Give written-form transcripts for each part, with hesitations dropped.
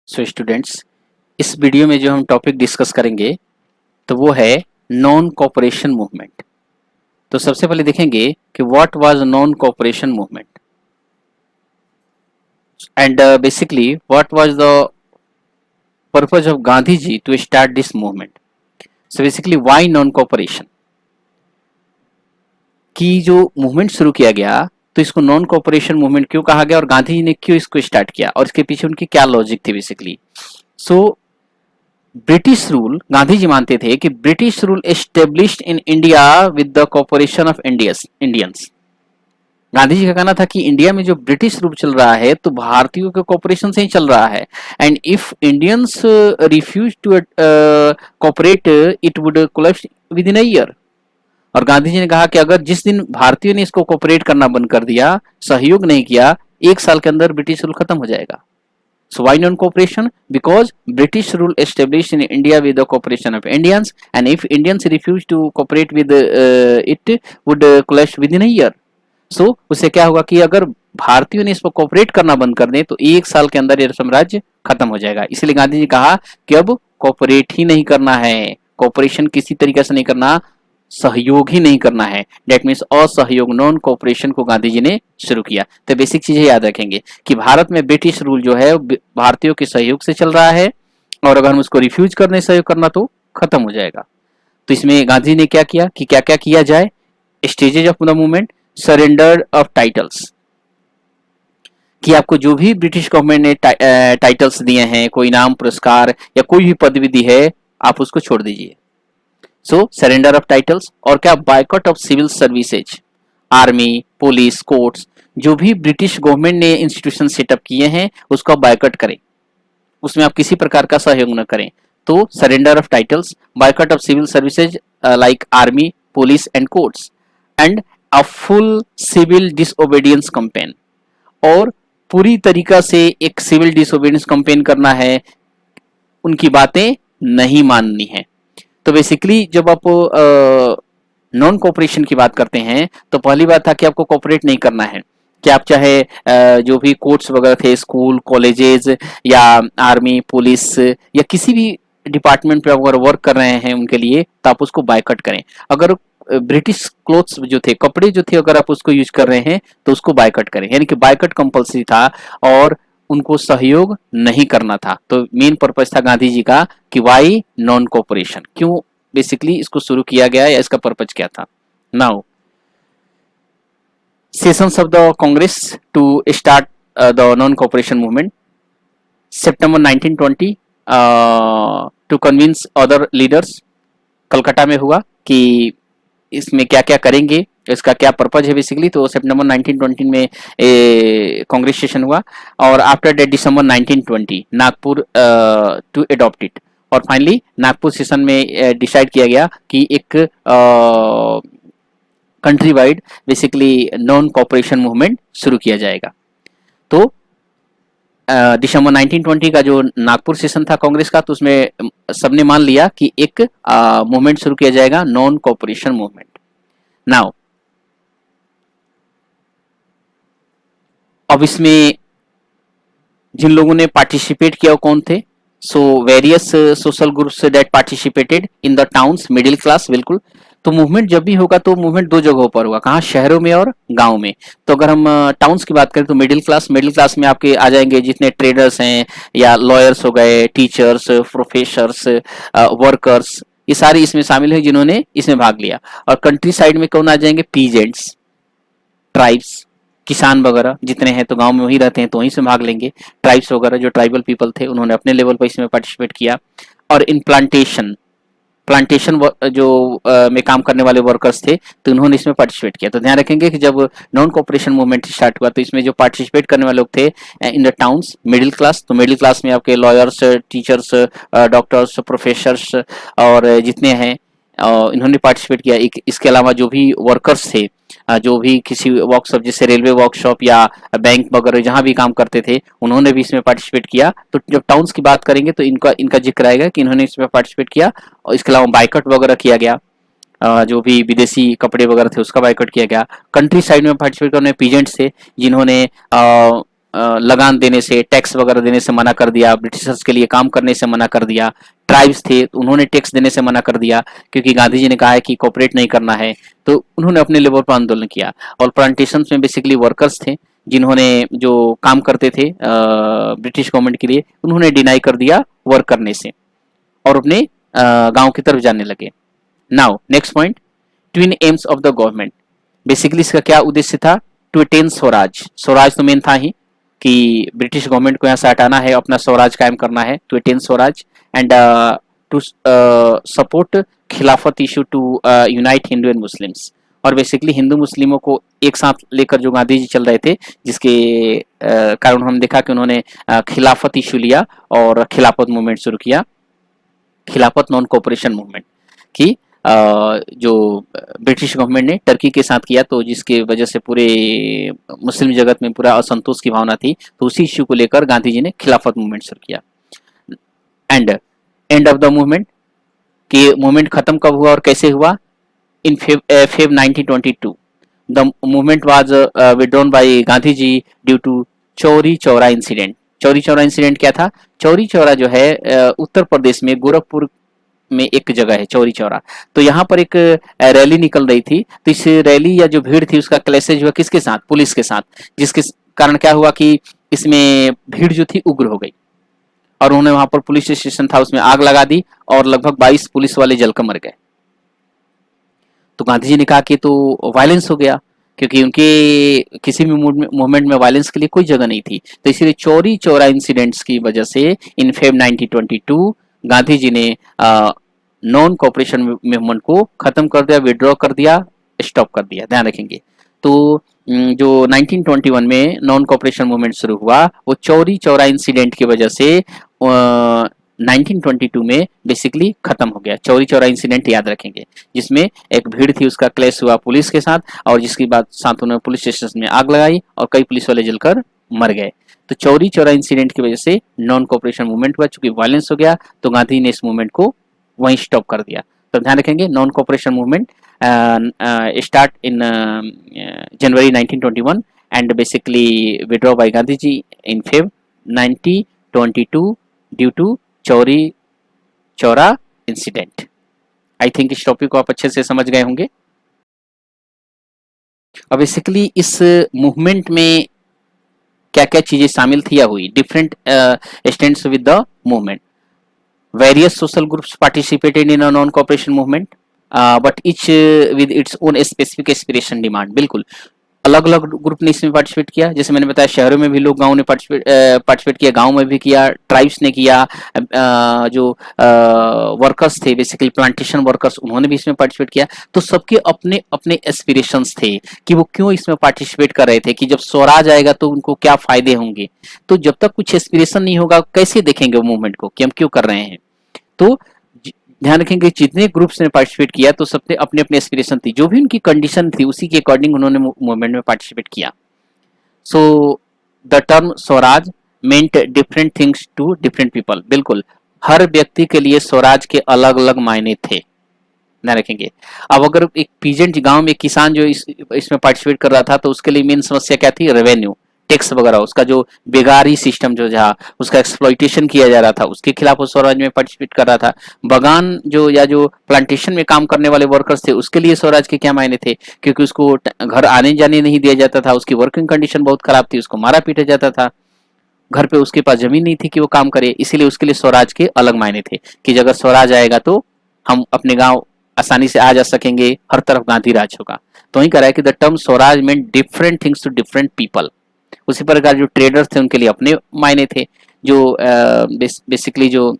So students, इस video में जो हम टॉपिक डिस्कस करेंगे तो वो है नॉन कोऑपरेशन मूवमेंट। तो सबसे पहले देखेंगे कि what was non cooperation movement and basically what was the purpose of Gandhi ji to start this movement. So basically why non cooperation की जो मूवमेंट शुरू किया गया, तो इसको नॉन कोऑपरेशन मूवमेंट क्यों कहा गया और गांधी जी ने क्यों इसको स्टार्ट किया और इसके पीछे उनकी क्या लॉजिक थी basically. So British rule, Gandhi ji मानते थे कि British rule established in India with the corporation of Indians. Gandhi ji का कहना था कि इंडिया में जो ब्रिटिश रूल चल रहा है तो भारतीयों के कॉर्पोरेशन से ही चल रहा है, and if Indians refuse to cooperate it would collapse within a year. और गांधी जी ने कहा कि अगर जिस दिन भारतीयों ने इसको कॉपरेट करना बंद कर दिया, सहयोग नहीं किया, एक साल के अंदर ब्रिटिश रूल खत्म हो जाएगा। So why non-cooperation? Because British rule established in India with the cooperation of Indians, and if Indians refuse to cooperate with it, would collapse within a year. So उससे क्या होगा कि अगर भारतीयों ने इस पर कॉपरेट करना बंद कर दें तो एक साल के अंदर ये साम्राज्य खत्म हो जाएगा। इसलिए गांधी जी कहा कि अब कॉपरेट ही नहीं करना है, कॉपरेशन किसी तरीके से नहीं करना, सहयोग ही नहीं करना है। डेट मीन्स असहयोग, नॉन कोऑपरेशन को गांधी जी ने शुरू किया। तो बेसिक चीजें याद रखेंगे कि भारत में ब्रिटिश रूल जो है भारतीयों के सहयोग से चल रहा है, और अगर हम उसको रिफ्यूज करने सहयोग करना तो खत्म हो जाएगा। तो इसमें गांधी ने क्या किया कि क्या क्या किया जाए। Stages of the movement, surrender of titles, कि आपको जो भी ब्रिटिश गवर्नमेंट ने टाइटल्स दिए हैं, कोई इनाम पुरस्कार या कोई भी पदवी दी है, आप उसको छोड़ दीजिए। So surrender of titles. और क्या, boycott of civil services, army, police, courts, जो भी ब्रिटिश गवर्नमेंट ने इंस्टीट्यूशन सेटअप किए हैं उसको बायकॉट करें, उसमें आप किसी प्रकार का सहयोग न करें। तो surrender of titles, boycott of civil services like army, police and courts, and a full civil disobedience campaign. और पूरी तरीका से एक सिविल डिसओबीडियंस कैंपेन करना है, उनकी बातें नहीं माननी है। तो बेसिकली जब आप नॉन कोऑपरेशन की बात करते हैं तो पहली बात था कि आपको कोऑपरेट नहीं करना है, कि आप चाहे जो भी कोर्ट्स वगैरह थे, स्कूल, कॉलेजेस या आर्मी, पुलिस या किसी भी डिपार्टमेंट पे अगर वर्क कर रहे हैं उनके लिए, तो आप उसको बायकॉट करें। अगर ब्रिटिश क्लोथ्स जो थे, कपड़े जो थे, अगर आप उसको यूज कर रहे हैं तो उसको बायकॉट करें, यानी कि बायकॉट कंपलसरी था और उनको सहयोग नहीं करना था। तो मेन पर्पज था गांधी जी का कि वाई नॉन कोऑपरेशन, क्यों बेसिकली इसको शुरू किया गया या इसका पर्पज क्या था। Now sessions of the Congress to start the non cooperation movement, September 1920 to convince other leaders, Calcutta में हुआ कि इसमें क्या क्या करेंगे, इसका क्या पर्पज है बेसिकली। तो सितंबर 1920 में कांग्रेस सेशन हुआ, और after that December 1920 Nagpur to adopt it. और फाइनली नागपुर सेशन में डिसाइड किया गया कि एक country wide basically non cooperation movement शुरू किया जाएगा। तो दिसंबर 1920 का जो नागपुर सेशन था कांग्रेस का, तो उसमें सबने मान लिया कि एक मूवमेंट शुरू किया जाएगा, नॉन कोऑपरेशन मूवमेंट। नाउ अब इसमें जिन लोगों ने पार्टिसिपेट किया वो कौन थे। So various social groups that participated in the towns, middle class, बिल्कुल। तो मूवमेंट जब भी होगा तो मूवमेंट दो जगहों पर होगा, कहाँ, शहरों में और गांव में। तो अगर हम टाउन्स की बात करें तो मिडिल क्लास में आपके आ जाएंगे जितने ट्रेडर्स हैं या लॉयर्स हो गए, टीचर्स, प्रोफेसर्स, वर्कर्स, ये सारे इसमें शामिल हैं जिन्होंने इसमें भाग लिया। और कंट्री साइड में कौन आ जाएंगे, पीजेंट्स, ट्राइब्स, किसान वगैरह जितने हैं तो गांव में वही रहते हैं तो वहीं से भाग लेंगे। ट्राइब्स वगैरह जो ट्राइबल पीपल थे उन्होंने अपने लेवल पर इसमें पार्टिसिपेट किया। और इन प्लांटेशन जो में काम करने वाले वर्कर्स थे तो उन्होंने इसमें पार्टिसिपेट किया। तो ध्यान रखेंगे कि जब नॉन कोऑपरेशन मूवमेंट स्टार्ट हुआ तो इसमें जो पार्टिसिपेट करने वाले लोग थे in the towns, middle class, तो मिडिल क्लास में आपके लॉयर्स, टीचर्स, डॉक्टर्स, प्रोफेसर्स और जितने हैं इन्होंने पार्टिसिपेट किया। इसके अलावा जो भी वर्कर्स थे, जो भी किसी वर्कशॉप जैसे रेलवे वर्कशॉप या बैंक वगैरह जहां भी काम करते थे उन्होंने भी इसमें पार्टिसिपेट किया। तो जब टाउन्स की बात करेंगे तो इनका जिक्र आएगा कि इन्होंने इसमें पार्टिसिपेट किया। और इसके अलावा बाइकआउट वगैरह किया गया, जो भी विदेशी कपड़े वगैरह थे उसका बाइकआउट किया गया। कंट्री साइड में पार्टिसिपेट करने पीजेंट्स थे जिन्होंने लगान देने से, टैक्स वगैरह देने से मना कर दिया, ब्रिटिशर्स के लिए काम करने से मना कर दिया। ट्राइब्स थे तो उन्होंने टैक्स देने से मना कर दिया, क्योंकि गांधी जी ने कहा है कि कोऑपरेट नहीं करना है, तो उन्होंने अपने लेवल पर आंदोलन किया। और प्लांटेशन में बेसिकली वर्कर्स थे जिन्होंने जो काम करते थे ब्रिटिश गवर्नमेंट के लिए, उन्होंने डिनाई कर दिया वर्क करने से और अपने गांव की तरफ जाने लगे। Now next point, twin AIIMS of the government. Basically इसका क्या उद्देश्य था? To attain Swaraj. स्वराज तो मेन था ही कि ब्रिटिश गवर्नमेंट को यहाँ से हटाना है, अपना स्वराज कायम करना है, to attain swaraj. And to support Khilafat issue, to unite Hindu and Muslims. और बेसिकली हिंदू मुस्लिमों को एक साथ लेकर जो गांधी जी चल रहे थे, जिसके कारण हम देखा कि उन्होंने खिलाफत इशू लिया और खिलाफत मूवमेंट शुरू किया, खिलाफत नॉन कोऑपरेशन मूवमेंट की जो ब्रिटिश गवर्नमेंट ने टर्की के साथ किया, तो जिसके वजह से पूरे मुस्लिम जगत में पूरा असंतोष की भावना थी। तो उसी इश्यू को लेकर गांधी जी ने खिलाफत मूवमेंट शुरू किया। And end of the movement, कि मूवमेंट खत्म कब हुआ और कैसे हुआ? In Feb 1922 the movement was withdrawn by Gandhi ji due to Chauri Chaura incident. Chauri Chaura incident क्या था? चौरी चौरा जो है उत्तर प्रदेश में गोरखपुर में एक जगह है चौरी चौरा। तो यहाँ पर एक रैली निकल रही थी, तो इस रैली या जो भीड़ थी उसका क्लैशेज हुआ किसके साथ? पुलिस के साथ, जिसके कारण क्या हुआ कि इसमें भीड़ जो थी उग्र हो गई और उन्होंने वहां पर पुलिस स्टेशन था उसमें आग लगा दी और लगभग 22 पुलिस वाले जलकर मर गए। तो गांधी जी ने कहा कि तो वायलेंस हो गया, क्योंकि उनके किसी भी मूवमेंट में वायलेंस के लिए कोई जगह नहीं थी। तो इसीलिए चौरी चौरा इंसिडेंट्स की वजह से इन फेब 1922 गांधी जी ने नॉन कोऑपरेशन मूवमेंट को खत्म कर दिया, विड्रॉ कर दिया, स्टॉप कर दिया। ध्यान रखेंगे। तो जो 1921 में नॉन कोऑपरेशन मूवमेंट शुरू हुआ, वो चौरी चौरा इंसिडेंट की वजह से 1922 में बेसिकली खत्म हो गया। चौरी चौरा इंसिडेंट याद रखेंगे, जिसमें एक भीड़ थी, उसका क्लैश हुआ पुलिस के साथ, और जिसकी बात साथ उन्होंने पुलिस स्टेशन में आग लगाई और कई पुलिस वाले जलकर मर गए। तो चौरी चौरा इंसिडेंट की वजह से नॉन कोऑपरेशन मूवमेंट हुआ। चूंकि वायलेंस हो गया तो गांधी ने इस मूवमेंट को वहीं स्टॉप कर दिया। तो ध्यान रखेंगे, non cooperation movement start in January 1921 and basically withdraw by Gandhi ji in Feb 1922 due to Chauri Chaura incident. I think इस टॉपिक को आप अच्छे से समझ गए होंगे। अब बेसिकली इस मूवमेंट में क्या क्या चीजें शामिल थी या हुई? Different stands with the movement. Various social groups participated in a non-cooperation movement, but each with its own specific aspiration demand। बिल्कुल अलग अलग ग्रुप ने इसमें पार्टिसिपेट किया। जैसे मैंने बताया, शहरों में भी लोग, गाँव ने पार्टिसिपेट किया, गाँव में भी किया, ट्राइब्स ने किया, जो वर्कर्स थे बेसिकली प्लांटेशन वर्कर्स, उन्होंने भी इसमें पार्टिसिपेट किया। तो सबके अपने अपने एस्पिरेशंस थे कि वो क्यों इसमें पार्टिसिपेट कर रहे थे, कि जब स्वराज आएगा तो उनको क्या फायदे होंगे। तो जब तक कुछ एस्पिरेशन नहीं होगा कैसे देखेंगे वो मूवमेंट को कि हम क्यों कर रहे हैं। तो ध्यान रखेंगे, जितने ग्रुप्स ने पार्टिसिपेट किया तो सबने अपने अपने एस्पिरेशन थी, जो भी उनकी कंडीशन थी उसी के अकॉर्डिंग उन्होंने मूवमेंट में पार्टिसिपेट किया। So the term swaraj meant different things to different people. बिल्कुल हर व्यक्ति के लिए स्वराज के अलग अलग मायने थे। ध्यान रखेंगे। अब अगर एक पीजेंट गांव में किसान जो इसमें पार्टिसिपेट कर रहा था, तो उसके लिए मेन समस्या क्या थी? रेवेन्यू, टैक्स वगैरह, उसका जो बेगारी सिस्टम जो था, उसका एक्सप्लॉइटेशन किया जा रहा था, उसके खिलाफ वो स्वराज में पार्टिसिपेट कर रहा था। बगान जो या जो प्लांटेशन में काम करने वाले वर्कर्स थे, उसके लिए स्वराज के क्या मायने थे? क्योंकि उसको घर आने जाने नहीं दिया जाता था, उसकी वर्किंग कंडीशन बहुत खराब थी, उसको मारा पीटा जाता था, घर पे उसके पास जमीन नहीं थी कि वो काम करे। इसीलिए उसके लिए स्वराज के अलग मायने थे कि अगर स्वराज आएगा तो हम अपने गांव आसानी से आ जा सकेंगे, हर तरफ गांधी राज होगा। तो वही कह रहा है कि the term swaraj mean different things to different people. उसी प्रकार जो ट्रेडर्स थे उनके लिए अपने मायने थे, जो बेसिकली जो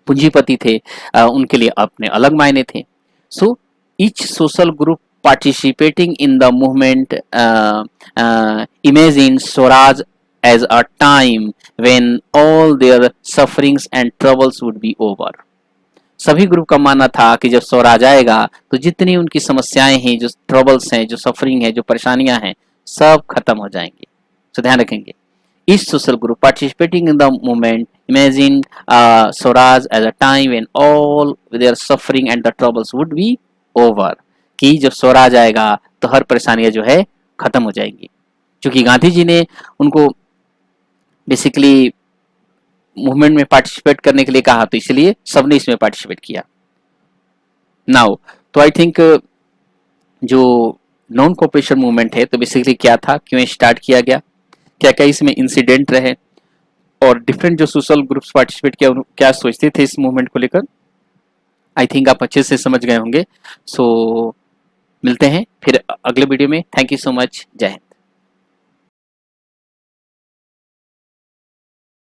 पूंजीपति थे उनके लिए अपने अलग मायने थे। So each social group participating in the movement imagine Swaraj as a time when all their sufferings and troubles would be over। सभी ग्रुप का मानना था कि जब स्वराज आएगा तो जितनी उनकी समस्याएं हैं, जो ट्रबल्स हैं, जो सफरिंग है, जो परेशानियां हैं, सब खत्म हो जाएंगी। तो ध्यान रखेंगे, each social group participating in the movement imagine Swaraj as a time when all their suffering and the troubles would be over। कि जब स्वराज आएगा तो हर परेशानियां जो है खत्म हो जाएंगी। क्योंकि गांधी जी ने उनको बेसिकली मूवमेंट में पार्टिसिपेट करने के लिए कहा, तो इसलिए सबने इसमें पार्टिसिपेट किया। नाउ तो आई थिंक जो नॉन कोऑपरेशन मूवमेंट है तो बेसिकली क्या था, क्यों स्टार्ट किया गया, क्या क्या इसमें इंसिडेंट रहे, और डिफरेंट जो सोशल ग्रुप्स पार्टिसिपेट किया क्या सोचते थे इस मूवमेंट को लेकर, आई थिंक आप अच्छे से समझ गए होंगे। सो मिलते हैं फिर अगले वीडियो में। Thank you so much. जय हिंद।